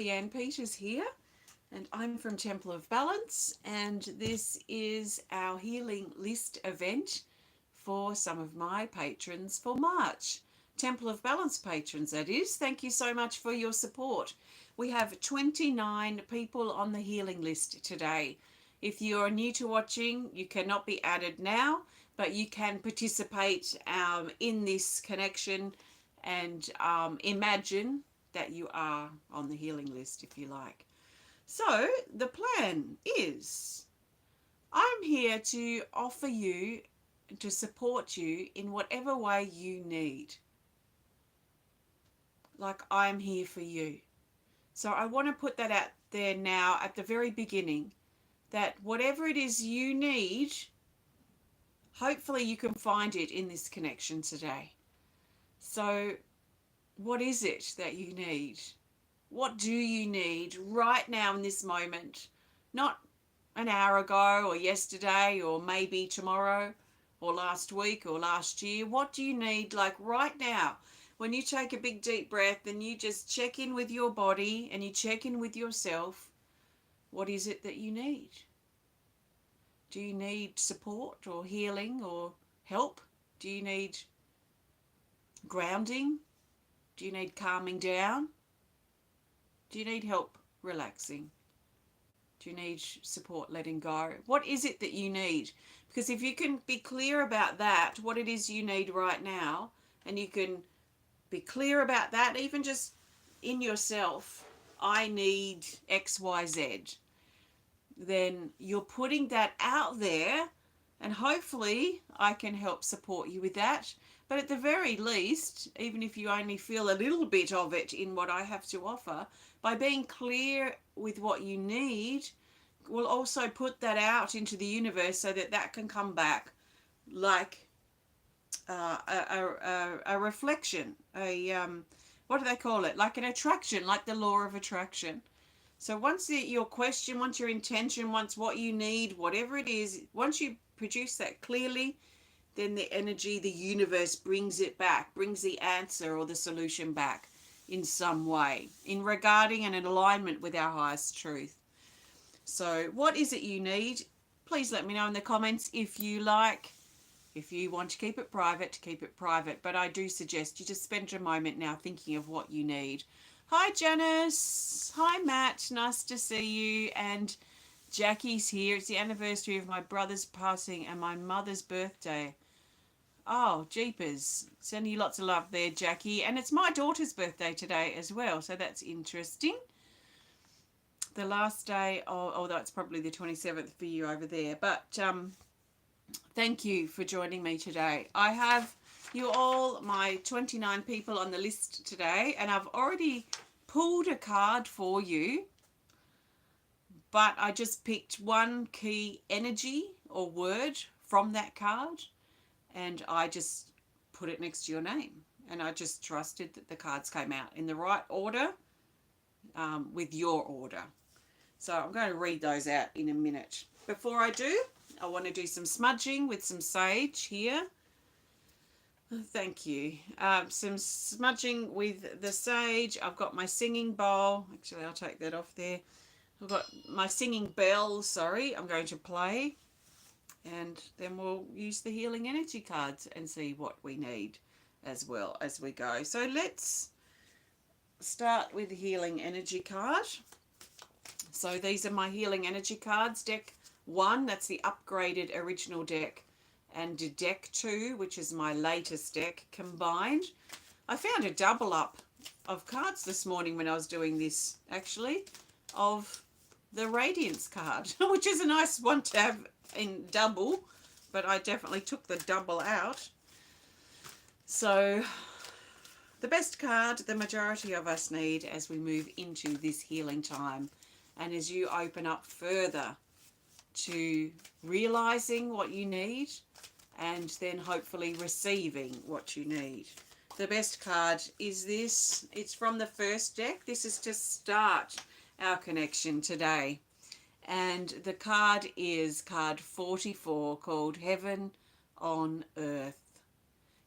Leanne Peters here, and I'm from Temple of Balance, and this is our healing list event for some of my patrons for March. Temple of Balance patrons, that is. Thank you so much for your support. We have 29 people on the healing list today. If you are new to watching, you cannot be added now, but you can participate in this connection and imagine that you are on the healing list if you like. So the plan is I'm here to offer you, to support you in whatever way you need. Like I'm here for you. So I want to put that out there now at the very beginning, that whatever it is you need, hopefully you can find it in this connection today. So what is it that you need? What do you need right now in this moment? Not an hour ago or yesterday or maybe tomorrow or last week or last year. What do you need like right now? When you take a big deep breath and you just check in with your body and you check in with yourself, what is it that you need? Do you need support or healing or help? Do you need grounding? Do you need calming down? Do you need help relaxing? Do you need support letting go? What is it that you need? Because if you can be clear about that, what it is you need right now, and you can be clear about that, even just in yourself, I need X, Y, Z, then you're putting that out there, and hopefully I can help support you with that. But at the very least, even if you only feel a little bit of it in what I have to offer, by being clear with what you need, we'll also put that out into the universe so that that can come back like a reflection, what do they call it? Like an attraction, like the law of attraction. So once your question, once your intention, once what you need, whatever it is, once you produce that clearly, then the energy, the universe brings it back, brings the answer or the solution back in some way, in regarding and in alignment with our highest truth. So what is it you need? Please let me know in the comments if you like. If you want to keep it private. But I do suggest you just spend a moment now thinking of what you need. Hi, Janice. Hi, Matt. Nice to see you. And Jackie's here. It's the anniversary of my brother's passing and my mother's birthday. Oh, jeepers. Sending you lots of love there, Jackie. And it's my daughter's birthday today as well, so that's interesting. The last day, although it's probably the 27th for you over there. But thank you for joining me today. I have you all, my 29 people on the list today, and I've already pulled a card for you. But I just picked one key energy or word from that card, and I just put it next to your name. And I just trusted that the cards came out in the right order, with your order. So I'm going to read those out in a minute. Before I do, I want to do some smudging with some sage here. Thank you. Some smudging with the sage. I've got my singing bowl. Actually, I'll take that off there. I've got my singing bell, sorry, I'm going to play. And then we'll use the healing energy cards and see what we need as well as we go. So let's start with the healing energy card. So these are my healing energy cards. Deck 1, that's the upgraded original deck, and deck 2, which is my latest deck, combined. I found a double up of cards this morning when I was doing this, actually, of the Radiance card, which is a nice one to have in double, but I definitely took the double out. So the best card the majority of us need as we move into this healing time, and as you open up further to realizing what you need and then hopefully receiving what you need. The best card is this. It's from the first deck. This is to start our connection today. And the card is card 44, called Heaven on Earth.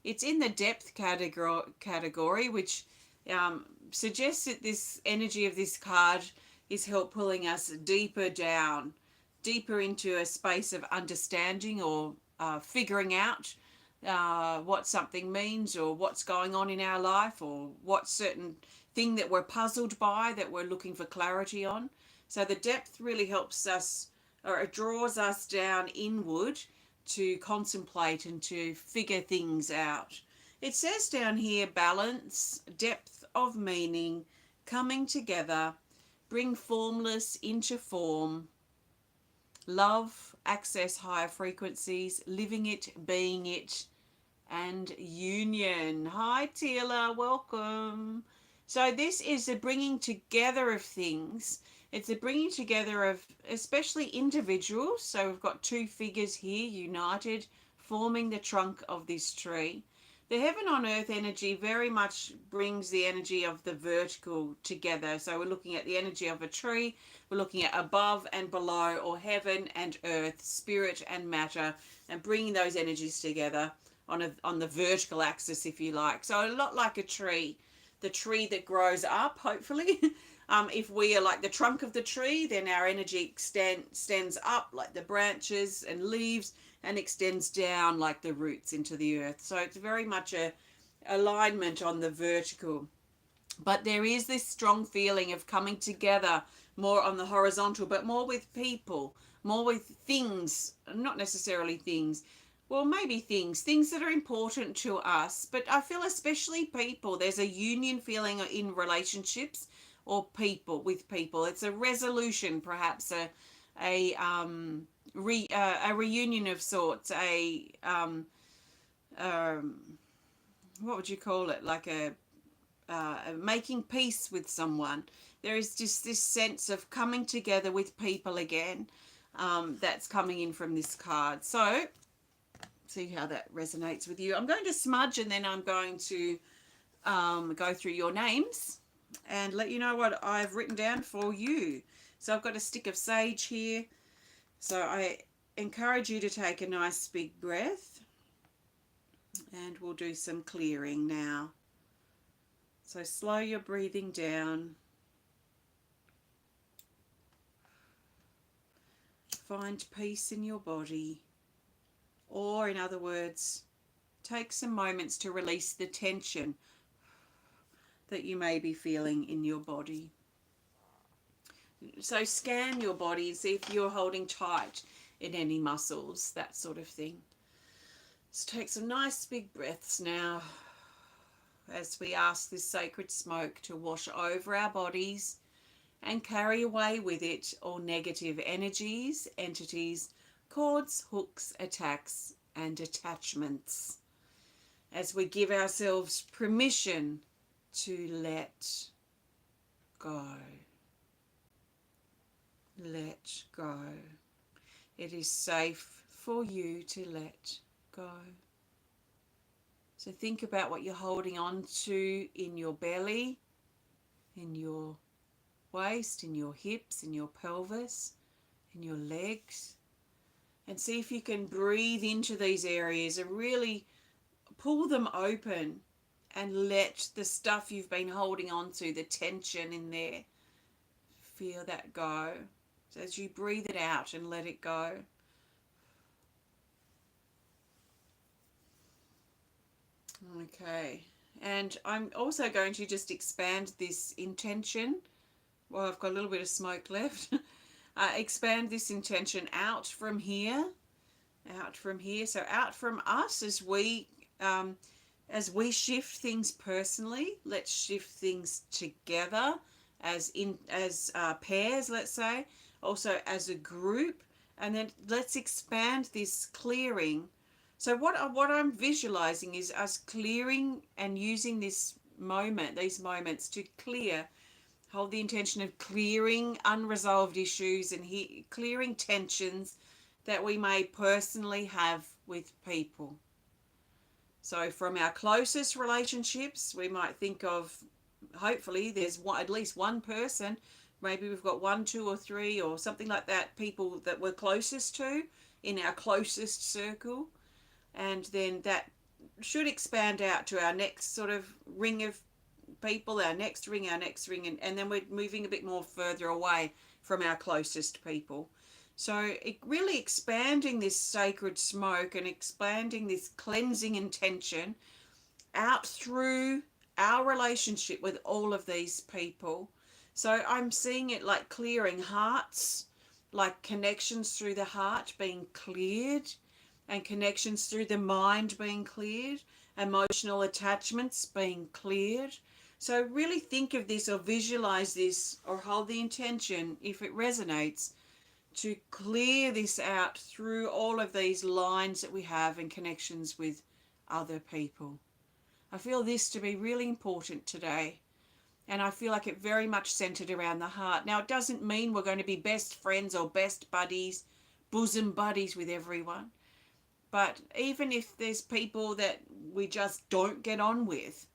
It's in the depth category, which suggests that this energy of this card is help pulling us deeper down, deeper into a space of understanding or figuring out what something means, or what's going on in our life, or what certain thing that we're puzzled by that we're looking for clarity on. So the depth really helps us, or it draws us down inward to contemplate and to figure things out. It says down here, balance, depth of meaning, coming together, bring formless into form, love, access higher frequencies, living it, being it, and union. Hi Teala, welcome. So this is a bringing together of things. It's a bringing together of especially individuals. So we've got two figures here united, forming the trunk of this tree. The heaven on earth energy very much brings the energy of the vertical together. So we're looking at the energy of a tree. We're looking at above and below, or heaven and earth, spirit and matter, and bringing those energies together on the vertical axis, if you like. So a lot like a tree, the tree that grows up, hopefully. If we are like the trunk of the tree, then our energy extends up like the branches and leaves, and extends down like the roots into the earth. So it's very much a alignment on the vertical. But there is this strong feeling of coming together more on the horizontal, but more with people, more with things, not necessarily things. Well, maybe things that are important to us, but I feel especially people. There's a union feeling in relationships or people with people. It's a resolution, perhaps a reunion of sorts, what would you call it? Like a making peace with someone. There is just this sense of coming together with people again. That's coming in from this card. So see how that resonates with you. I'm going to smudge, and then I'm going to go through your names and let you know what I've written down for you. So I've got a stick of sage here. So I encourage you to take a nice big breath, and we'll do some clearing now. So slow your breathing down. Find peace in your body. Or in other words, take some moments to release the tension that you may be feeling in your body. So scan your body and see if you're holding tight in any muscles, that sort of thing. So take some nice big breaths now as we ask this sacred smoke to wash over our bodies and carry away with it all negative energies, entities, cords, hooks, attacks, and attachments, as we give ourselves permission to let go. Let go. It is safe for you to let go. So think about what you're holding on to in your belly, in your waist, in your hips, in your pelvis, in your legs. And see if you can breathe into these areas and really pull them open and let the stuff you've been holding on to, the tension in there, feel that go. So as you breathe it out and let it go. Okay. And I'm also going to just expand this intention. Well, I've got a little bit of smoke left. Expand this intention out from here. So out from us as we shift things personally. Let's shift things together as pairs, let's say, also as a group, and then let's expand this clearing. So what I'm visualizing is us clearing and using these moments to clear. Hold the intention of clearing unresolved issues and clearing tensions that we may personally have with people. So from our closest relationships, we might think of, hopefully there's at least one person, maybe we've got 1, 2 or 3 or something like that, people that we're closest to in our closest circle. And then that should expand out to our next sort of ring of people, our next ring, and then we're moving a bit more further away from our closest people. So it really expanding this sacred smoke and expanding this cleansing intention out through our relationship with all of these people. So I'm seeing it like clearing hearts, like connections through the heart being cleared, and connections through the mind being cleared, emotional attachments being cleared. So really think of this or visualize this or hold the intention, if it resonates, to clear this out through all of these lines that we have in connections with other people. I feel this to be really important today. And I feel like it very much centered around the heart. Now, it doesn't mean we're going to be best friends or best buddies, bosom buddies with everyone. But even if there's people that we just don't get on with,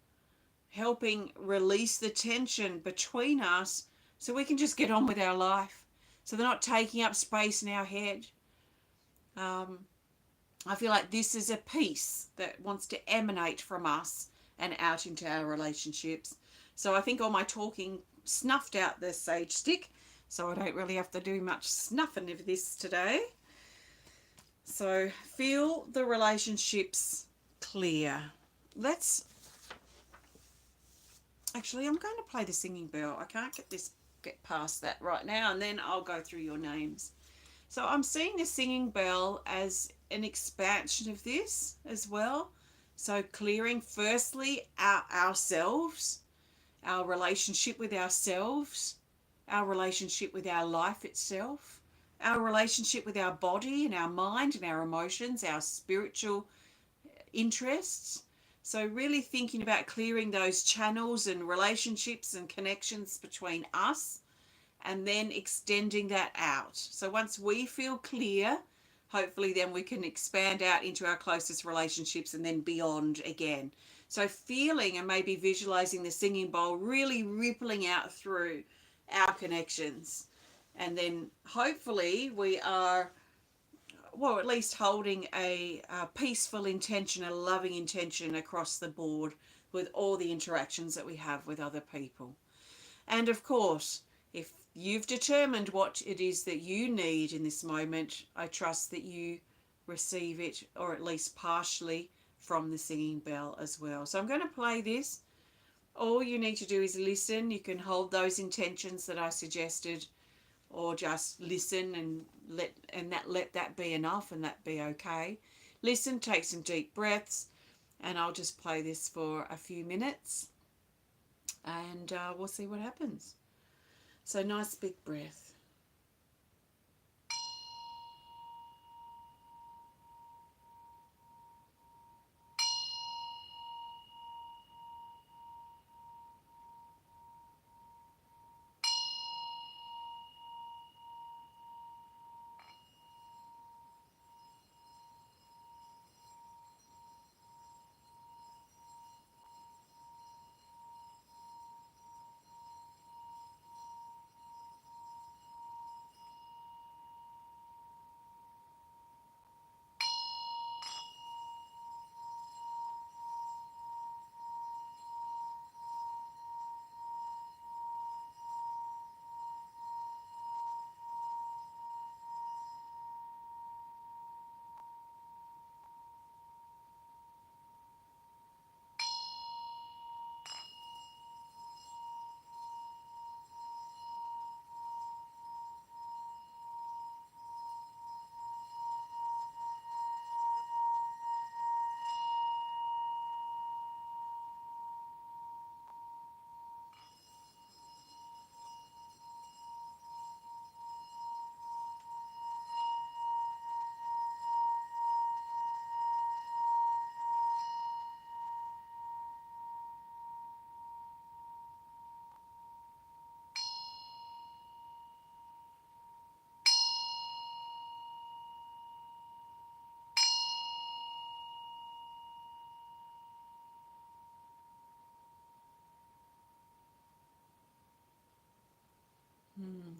helping release the tension between us so we can just get on with our life. So they're not taking up space in our head. I feel like this is a peace that wants to emanate from us and out into our relationships. So I think all my talking snuffed out the sage stick, so I don't really have to do much snuffing of this today. So feel the relationships clear. Actually, I'm going to play the singing bell. I can't get past that right now, and then I'll go through your names. So I'm seeing the singing bell as an expansion of this as well. So clearing firstly ourselves, our relationship with ourselves, our relationship with our life itself, our relationship with our body and our mind and our emotions, our spiritual interests. So really thinking about clearing those channels and relationships and connections between us, and then extending that out. So once we feel clear, hopefully then we can expand out into our closest relationships and then beyond again. So feeling and maybe visualizing the singing bowl really rippling out through our connections. And then hopefully we are, well, at least holding a peaceful intention, a loving intention across the board with all the interactions that we have with other people. And of course, if you've determined what it is that you need in this moment, I trust that you receive it, or at least partially, from the singing bell as well. So I'm going to play this. All you need to do is listen. You can hold those intentions that I suggested, or just listen and let that be enough, and that be okay. Listen, take some deep breaths, and I'll just play this for a few minutes, and we'll see what happens. So nice big breath.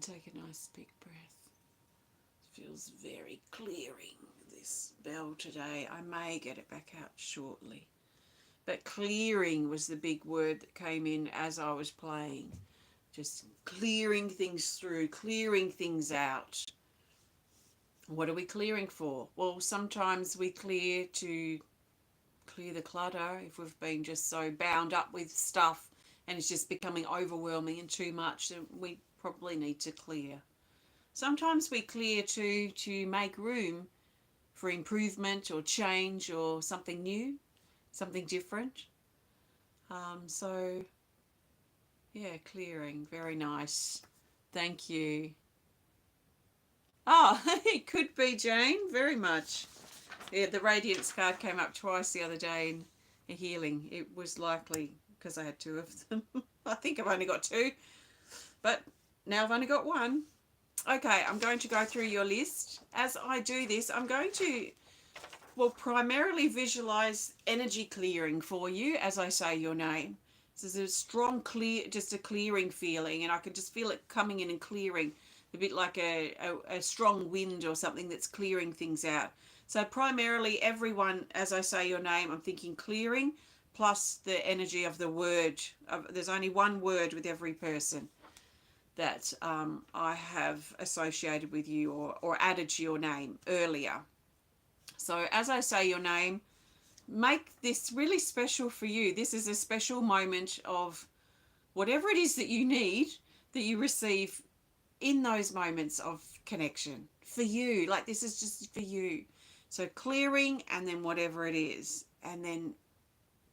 Take a nice big breath. Feels very clearing, this bell today. I may get it back out shortly. But clearing was the big word that came in as I was playing. Just clearing things through, clearing things out. What are we clearing for? Well, sometimes we clear to clear the clutter if we've been just so bound up with stuff and it's just becoming overwhelming and too much, then we probably need to clear. Sometimes we clear to make room for improvement or change or something new, something different. So, yeah, clearing. Very nice. Thank you. Oh, it could be, Jane. Very much. Yeah, the Radiance card came up twice the other day in healing. It was likely because I had two of them. I think I've only got two, but now I've only got one. Okay, I'm going to go through your list. As I do this, I'm going to, well, primarily visualize energy clearing for you as I say your name. This is a strong clear, just a clearing feeling, and I can just feel it coming in and clearing, a bit like a strong wind or something that's clearing things out. So primarily everyone, as I say your name, I'm thinking clearing plus the energy of the word. There's only one word with every person that I have associated with you or added to your name earlier. So as I say your name, make this really special for you. This is a special moment of whatever it is that you need, that you receive in those moments of connection for you. Like this is just for you. So clearing and then whatever it is, and then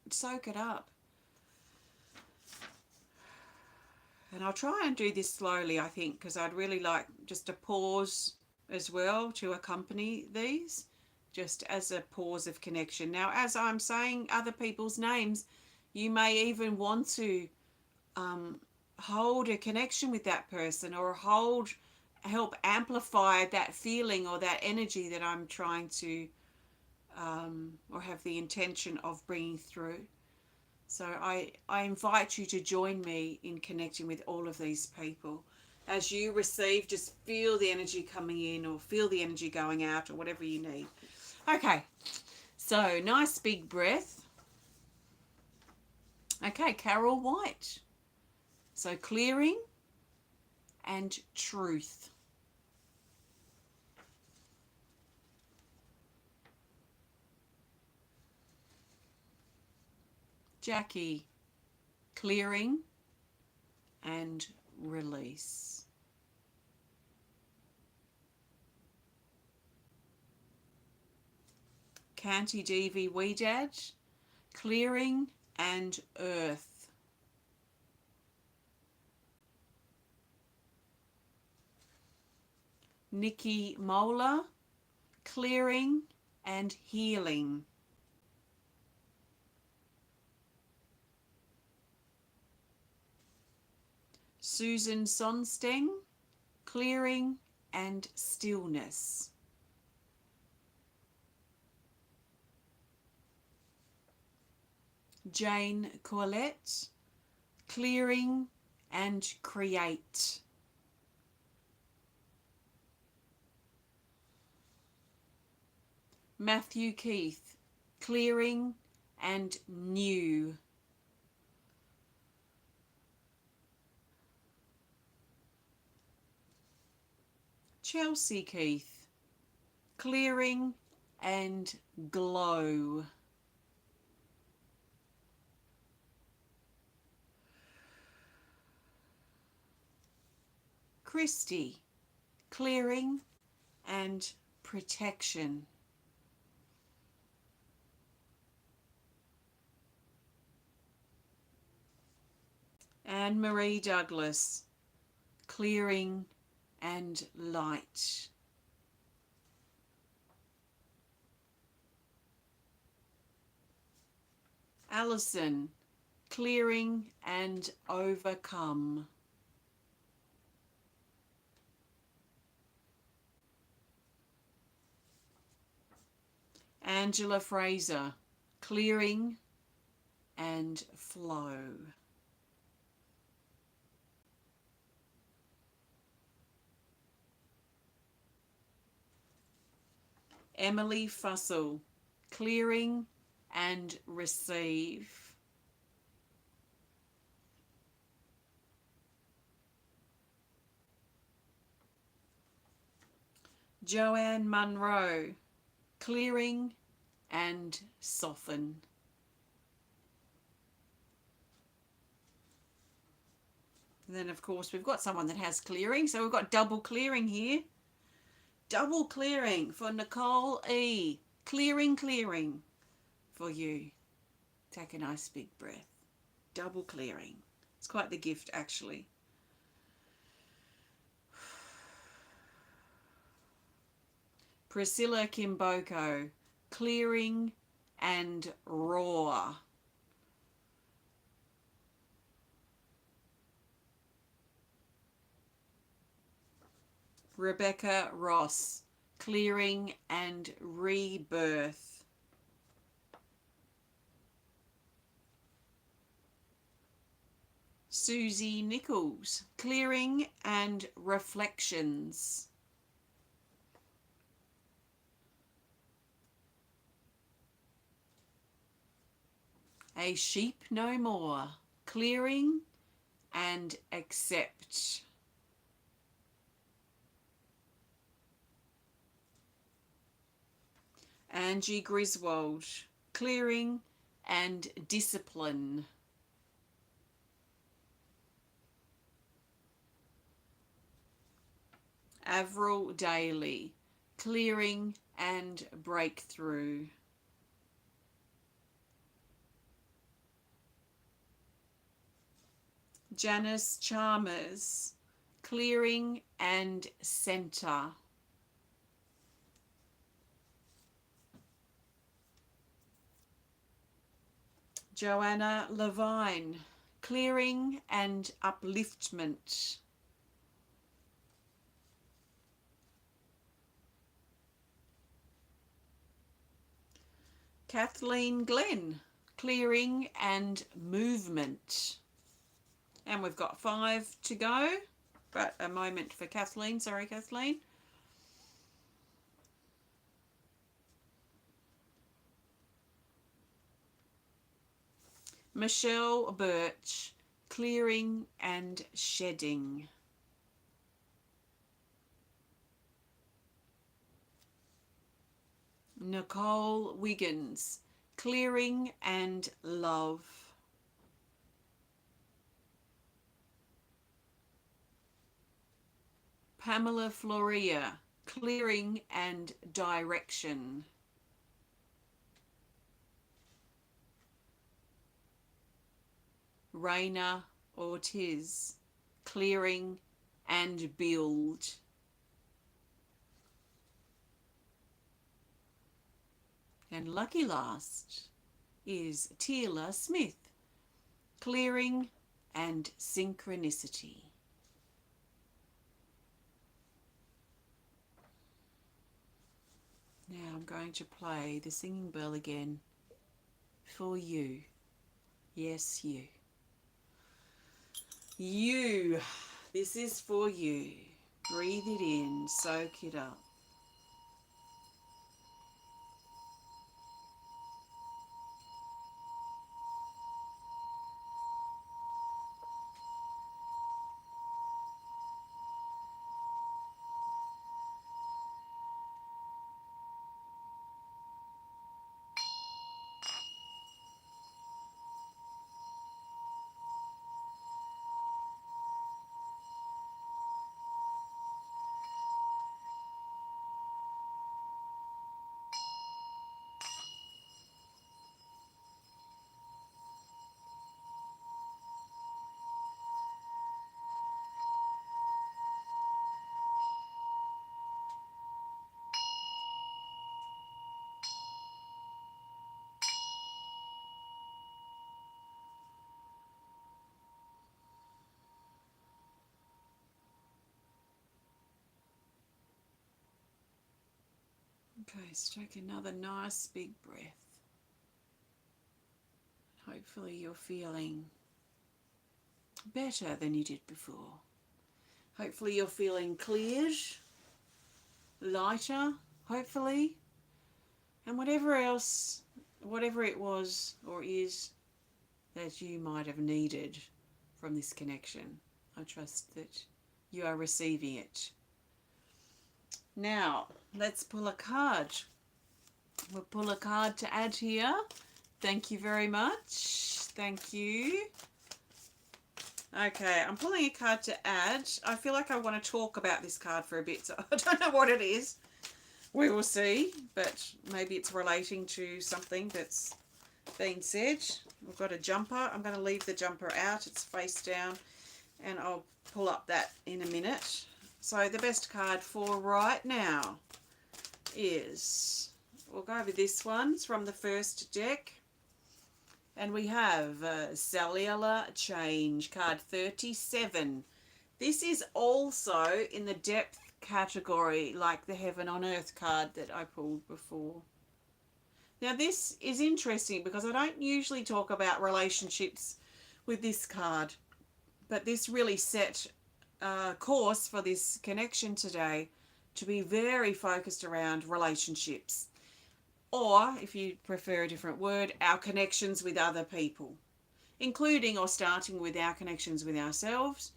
soak it up. And I'll try and do this slowly, I think, because I'd really like just a pause as well to accompany these, just as a pause of connection. Now, as I'm saying other people's names, you may even want to hold a connection with that person or help amplify that feeling or that energy that I'm trying to or have the intention of bringing through. So I invite you to join me in connecting with all of these people. As you receive, just feel the energy coming in or feel the energy going out or whatever you need. Okay, so nice big breath. Okay, Carol White. So clearing and truth. Jackie, clearing and release. Kanti, Devi, Wedad, clearing and earth. Nicki Mohler, clearing and healing. Sonsteng, clearing and stillness. Jane Corlett, clearing and create. Matthew Keith, clearing and new. Chelsea Keith, clearing and glow. Christi, clearing and protection. Anne Marie Douglas, clearing and light. Allison, clearing and overcome. Angela Fraser, clearing and flow. Emily Fussell, clearing and receive. Joanne Monroe, clearing and soften. And then, of course, we've got someone that has clearing. So we've got double clearing here. Double clearing for Nicole E. Clearing for you. Take a nice big breath. Double clearing. It's quite the gift, actually. Priscilla Kimboko, clearing and raw. Rebecca Ross, clearing and rebirth. Suzie Nicholls, clearing and reflections. A sheep no more, clearing and accept. Angie Griswold, clearing and discipline. Avril Daly, clearing and breakthrough. Janice Chalmers, clearing and center. Joanna Levine, clearing and upliftment. Kathleen Glen, clearing and movement. And we've got 5 to go, but a moment for Kathleen. Sorry, Kathleen. Michele Burch, clearing and shedding. Nicole Wiggins, clearing and love. Pamela Florea, clearing and direction. Rayna Ortiz, clearing and build. And lucky last is Teala Smith, clearing and synchronicity. Now I'm going to play the singing bell again for you. Yes, you. You. This is for you. Breathe it in. Soak it up. Okay, so take another nice big breath. Hopefully you're feeling better than you did before. Hopefully you're feeling cleared, lighter, hopefully. And whatever else, whatever it was or is that you might have needed from this connection. I trust that you are receiving it. Now, let's pull a card. We'll pull a card to add here. Thank you very much. Thank you. Okay, I'm pulling a card to add. I feel like I want to talk about this card for a bit, so I don't know what it is. We will see, but maybe it's relating to something that's been said. We've got a jumper. I'm going to leave the jumper out. It's face down, and I'll pull up that in a minute. So the best card for right now is, we'll go over this one. It's from the first deck. And we have Cellular Change, card 37. This is also in the depth category, like the Heaven on Earth card that I pulled before. Now this is interesting because I don't usually talk about relationships with this card, but this really set a course for this connection today to be very focused around relationships. Or, if you prefer a different word, our connections with other people, including or starting with our connections with ourselves,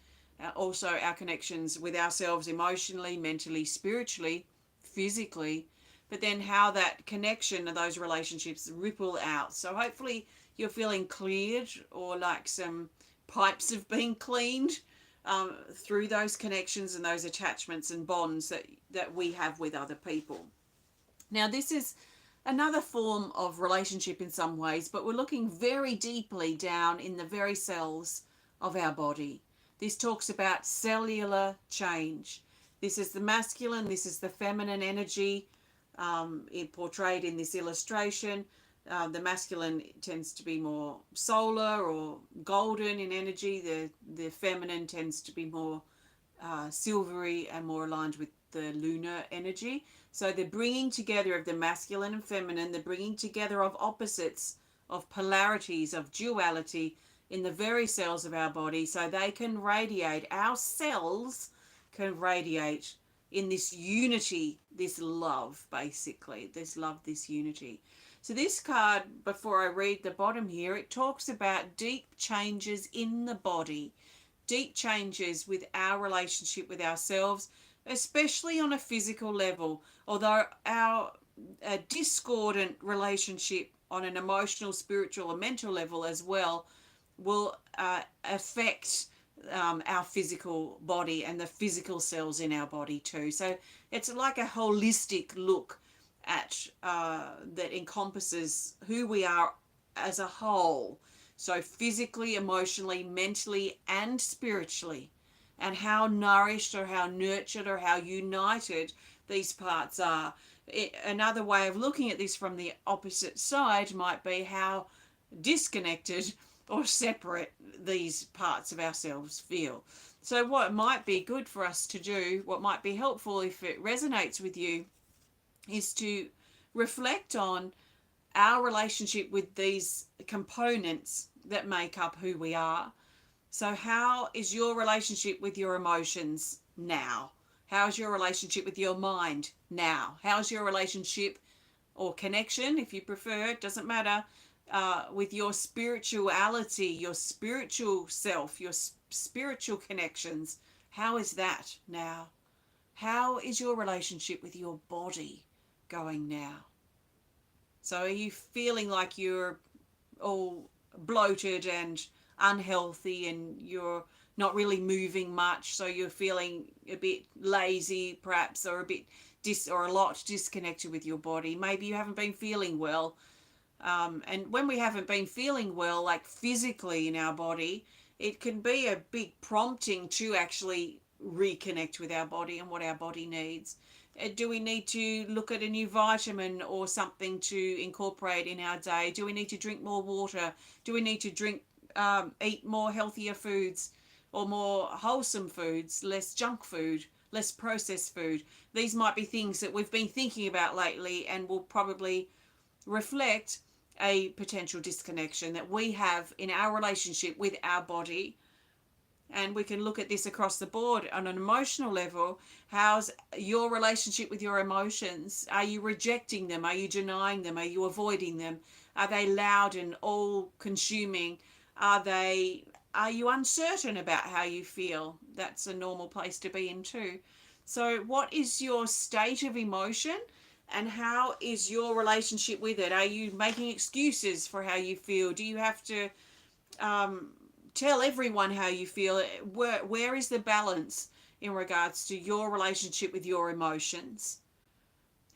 also our connections with ourselves emotionally, mentally, spiritually, physically, but then how that connection and those relationships ripple out. So hopefully you're feeling cleared, or like some pipes have been cleaned through those connections and those attachments and bonds that we have with other people. Now this is another form of relationship in some ways, but we're looking very deeply down in the very cells of our body. This talks about cellular change. This is the masculine, this is the feminine energy portrayed in this illustration. The masculine tends to be more solar or golden in energy. The feminine tends to be more silvery and more aligned with the lunar energy. So the bringing together of the masculine and feminine, the bringing together of opposites, of polarities, of duality in the very cells of our body, so they can radiate, our cells can radiate in this unity, this love, basically, this love, this unity. So this card, before I read the bottom here, it talks about deep changes in the body, deep changes with our relationship with ourselves, especially on a physical level, although our discordant relationship on an emotional, spiritual, and mental level as well will affect our physical body and the physical cells in our body too. So it's like a holistic look at that encompasses who we are as a whole. So physically, emotionally, mentally, and spiritually, and how nourished or how nurtured or how united these parts are. Another way of looking at this from the opposite side might be how disconnected or separate these parts of ourselves feel. So what might be good for us to do, what might be helpful if it resonates with you, is to reflect on our relationship with these components that make up who we are. So how is your relationship with your emotions now? How's your relationship with your mind now? How's your relationship or connection, if you prefer, it doesn't matter, with your spirituality, your spiritual self, your spiritual connections? How is that now? How is your relationship with your body going now? So are you feeling like you're all bloated and unhealthy and you're not really moving much, so you're feeling a bit lazy perhaps, or a bit or a lot disconnected with your body? Maybe you haven't been feeling well, and when we haven't been feeling well, like physically in our body, it can be a big prompting to actually reconnect with our body and what our body needs. Do we need to look at a new vitamin or something to incorporate in our day? Do we need to drink more water? Do we need to eat more healthier foods or more wholesome foods, less junk food, less processed food? These might be things that we've been thinking about lately and will probably reflect a potential disconnection that we have in our relationship with our body. And we can look at this across the board on an emotional level. How's your relationship with your emotions? Are you rejecting them? Are you denying them? Are you avoiding them? Are they loud and all consuming? Are you uncertain about how you feel? That's a normal place to be in too. So what is your state of emotion, and how is your relationship with it? Are you making excuses for how you feel? Do you have to tell everyone how you feel? Where is the balance in regards to your relationship with your emotions?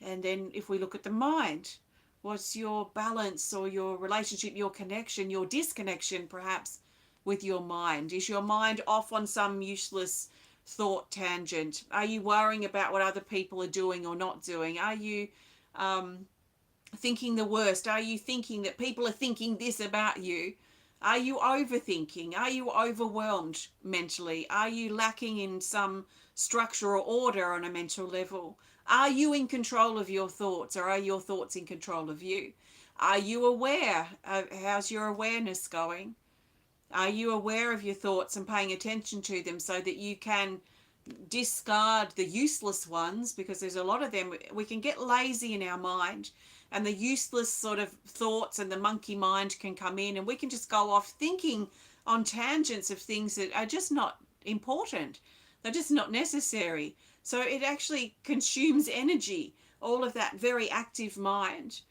And then if we look at the mind, what's your balance or your relationship, your connection, your disconnection perhaps with your mind? Is your mind off on some useless thought tangent? Are you worrying about what other people are doing or not doing? Are you thinking the worst? Are you thinking that people are thinking this about you? Are you overthinking? Are you overwhelmed mentally? Are you lacking in some structure or order on a mental level? Are you in control of your thoughts, or are your thoughts in control of you? Are you aware? How's your awareness going? Are you aware of your thoughts and paying attention to them so that you can discard the useless ones? Because there's a lot of them. We can get lazy in our mind, and the useless sort of thoughts and the monkey mind can come in, and we can just go off thinking on tangents of things that are just not important. They're just not necessary. So it actually consumes energy, all of that very active mind.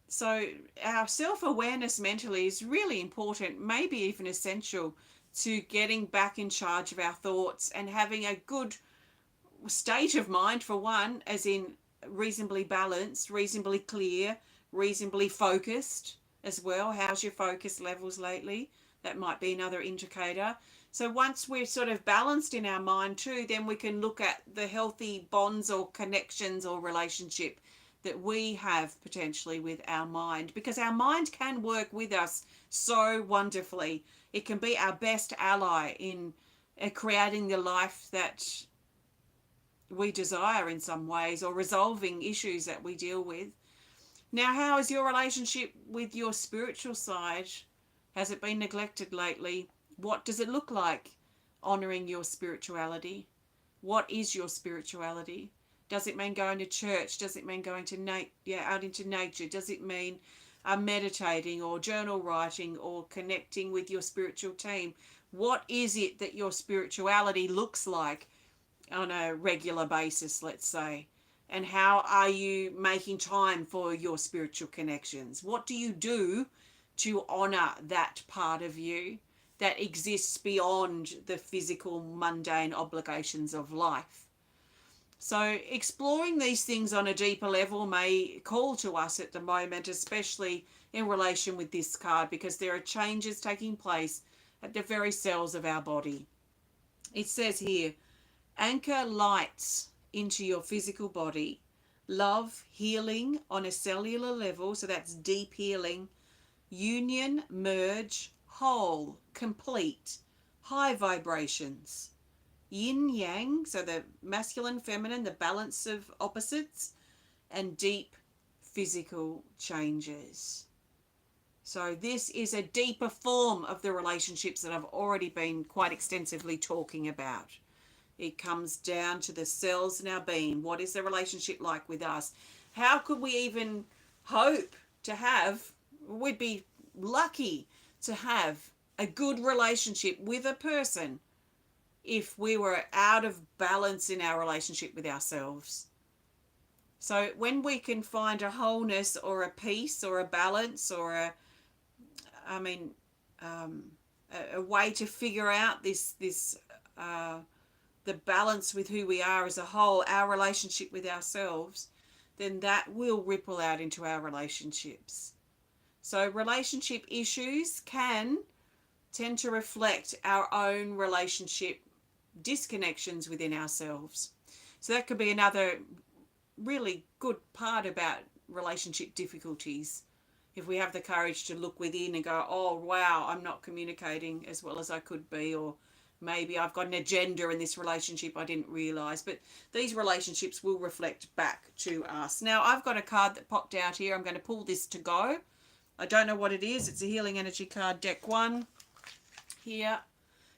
So our self-awareness mentally is really important, maybe even essential to getting back in charge of our thoughts and having a good state of mind, for one, as in reasonably balanced, reasonably clear, reasonably focused as well. How's your focus levels lately? That might be another indicator. So once we're sort of balanced in our mind too, then we can look at the healthy bonds or connections or relationship that we have potentially with our mind, because our mind can work with us so wonderfully. It can be our best ally in creating the life that we desire in some ways, or resolving issues that we deal with. Now, how is your relationship with your spiritual side? Has it been neglected lately? What does it look like honoring your spirituality? What is your spirituality? Does it mean going to church? Does it mean going to out into nature? Does it mean meditating or journal writing or connecting with your spiritual team? What is it that your spirituality looks like on a regular basis, let's say? And how are you making time for your spiritual connections? What do you do to honor that part of you that exists beyond the physical, mundane obligations of life? So exploring these things on a deeper level may call to us at the moment, especially in relation with this card, because there are changes taking place at the very cells of our body. It says here, anchor lights into your physical body. Love, healing on a cellular level, so that's deep healing. Union, merge, whole, complete, high vibrations. Yin yang, so the masculine, feminine, the balance of opposites, and deep physical changes. So this is a deeper form of the relationships that I've already been quite extensively talking about. It comes down to the cells in our being. What is the relationship like with us? How could we even hope to have, we'd be lucky to have a good relationship with a person if we were out of balance in our relationship with ourselves. So when we can find a wholeness or a peace or a balance or a way to figure out the balance with who we are as a whole, our relationship with ourselves, then that will ripple out into our relationships. So relationship issues can tend to reflect our own relationship disconnections within ourselves. So that could be another really good part about relationship difficulties. If we have the courage to look within and go, oh wow, I'm not communicating as well as I could be, or maybe I've got an agenda in this relationship I didn't realise. But these relationships will reflect back to us. Now I've got a card that popped out here. I'm going to pull this to go. I don't know what it is. It's a Healing Energy card, deck 1 here.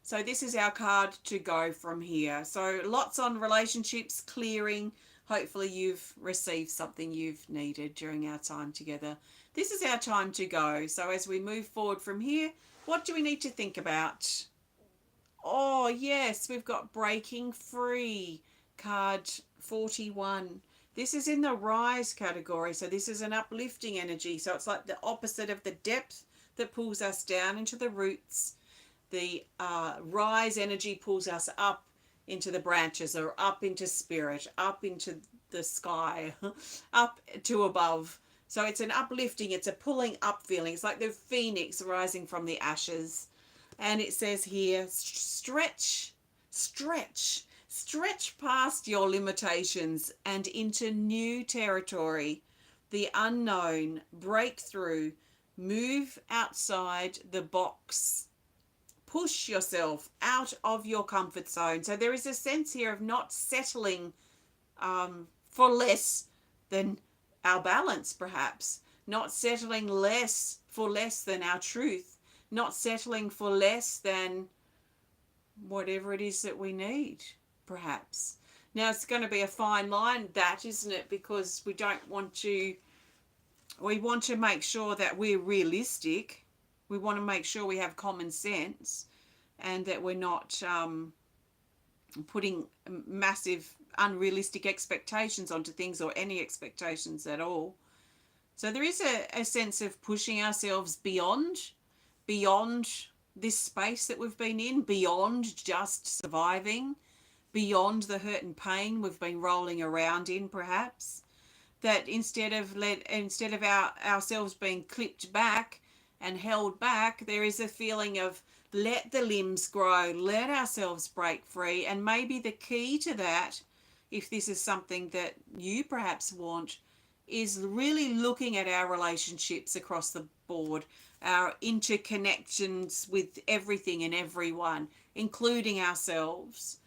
So this is our card to go from here. So lots on relationships, clearing, hopefully you've received something you've needed during our time together. This is our time to go. So as we move forward from here, what do we need to think about? Oh, yes, we've got Breaking Free, card 41. This is in the rise category. So this is an uplifting energy. So it's like the opposite of the depth that pulls us down into the roots. The rise energy pulls us up into the branches, or up into spirit, up into the sky, up to above. So it's an uplifting, it's a pulling up feeling. It's like the phoenix rising from the ashes. And it says here, stretch, stretch, stretch past your limitations and into new territory, the unknown, breakthrough, move outside the box. Push yourself out of your comfort zone. So there is a sense here of not settling for less than our balance, perhaps. Not settling for less than our truth. Not settling for less than whatever it is that we need, perhaps. Now, it's going to be a fine line, that, isn't it? Because we want to make sure that we're realistic. We want to make sure we have common sense and that we're not putting massive unrealistic expectations onto things, or any expectations at all. So there is a sense of pushing ourselves beyond this space that we've been in, beyond just surviving, beyond the hurt and pain we've been rolling around in, perhaps. That instead of ourselves being clipped back and held back, there is a feeling of let the limbs grow, let ourselves break free. And maybe the key to that, if this is something that you perhaps want, is really looking at our relationships across the board, our interconnections with everything and everyone, including ourselves.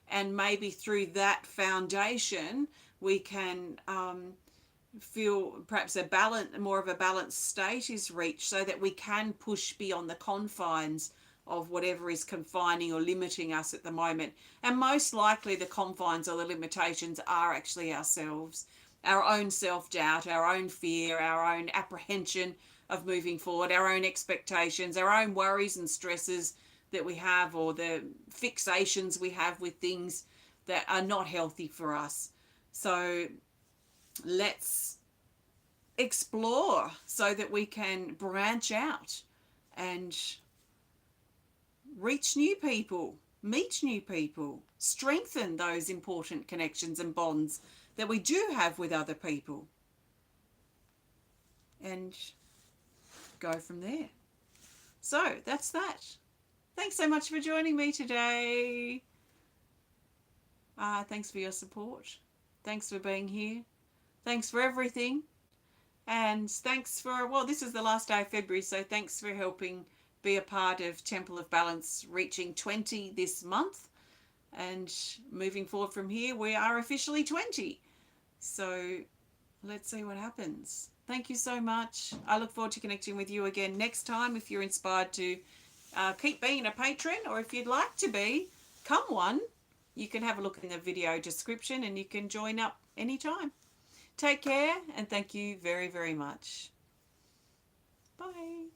And maybe through that foundation, we can feel perhaps more of a balanced state is reached, so that we can push beyond the confines of whatever is confining or limiting us at the moment. And most likely the confines or the limitations are actually ourselves, our own self-doubt, our own fear, our own apprehension of moving forward, our own expectations, our own worries and stresses that we have, or the fixations we have with things that are not healthy for us. So let's explore so that we can branch out and reach new people, meet new people, strengthen those important connections and bonds that we do have with other people, and go from there. So that's that. Thanks so much for joining me today. Thanks for your support. Thanks for being here. Thanks for everything. And thanks for, well, this is the last day of February, so thanks for helping be a part of Temple of Balance reaching 20 this month. And moving forward from here, we are officially 20. So let's see what happens. Thank you so much. I look forward to connecting with you again next time. If you're inspired to keep being a patron, or if you'd like to become one, you can have a look in the video description and you can join up anytime. Take care, and thank you very, very much. Bye.